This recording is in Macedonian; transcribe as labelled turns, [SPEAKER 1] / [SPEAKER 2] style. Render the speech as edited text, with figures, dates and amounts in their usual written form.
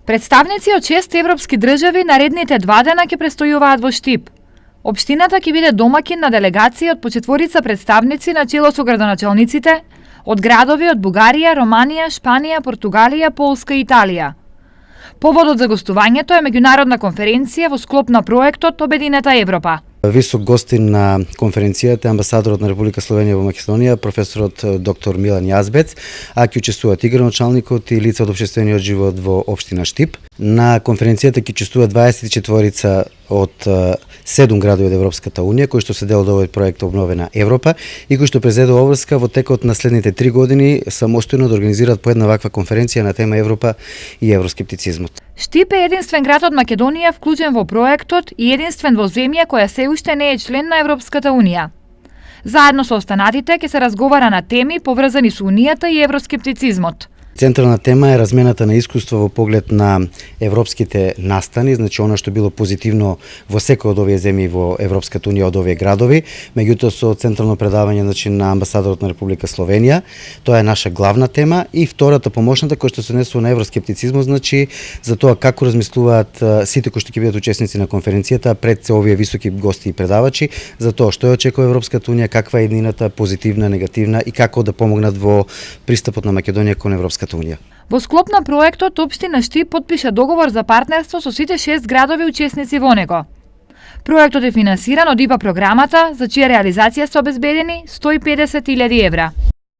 [SPEAKER 1] Представници од 6 европски држави наредните 2 дена ќе престојуваат во Штип. Општината ќе биде домаќин на делегација од по 4 представници на чело со градоначалниците од градови од Бугарија, Романија, Шпанија, Португалија, Полска и Италија. Поводот за гостувањето е меѓународна конференција во склоп на проектот Обединета Европа.
[SPEAKER 2] Висок гостин на конференцијата е амбасадорот на Република Словенија во Македонија, професорот доктор Милан Јазбец, а ќе учествуваат и градоначалникот и лица од општествениот живот во општина Штип. На конференцијата ќе учествуваат 24 од 7 градови од Европската Унија, кои што се дел од овој проект Обновена Европа и кои што презедува обврска во текот на следните 3 години самостојно да организираат по една ваква конференција на тема Европа и евроскептицизмот.
[SPEAKER 1] Штип е единствен град од Македонија вклучен во проектот и единствен во земја која се уште не е член на Европската Унија. Заедно со останатите ќе се разговара на теми поврзани со Унијата и евроскептицизмот.
[SPEAKER 2] Централна тема е размената на искуство во поглед на европските настани, значи она што било позитивно во секој од овие земји во Европската Унија, од овие градови, меѓутоа со централно предавање значи на амбасадорот на Република Словенија. Тоа е наша главна тема и втората помошната која што се однесува на евроскептицизмот, значи за тоа како размислуваат сите кои што ќе бидат учесници на конференцијата пред се овие високи гости и предавачи, за тоа што ја очекува Европската Унија, каква е еднината, позитивна, негативна и како да помогнат во пристапот на Македонија кон Европската Унија.
[SPEAKER 1] Во склоп на проектот, општина Штип потпиша договор за партнерство со сите 6 градови учесници во него. Проектот е финансиран од ИПА програмата, за чија реализација се обезбедени 150.000 евра.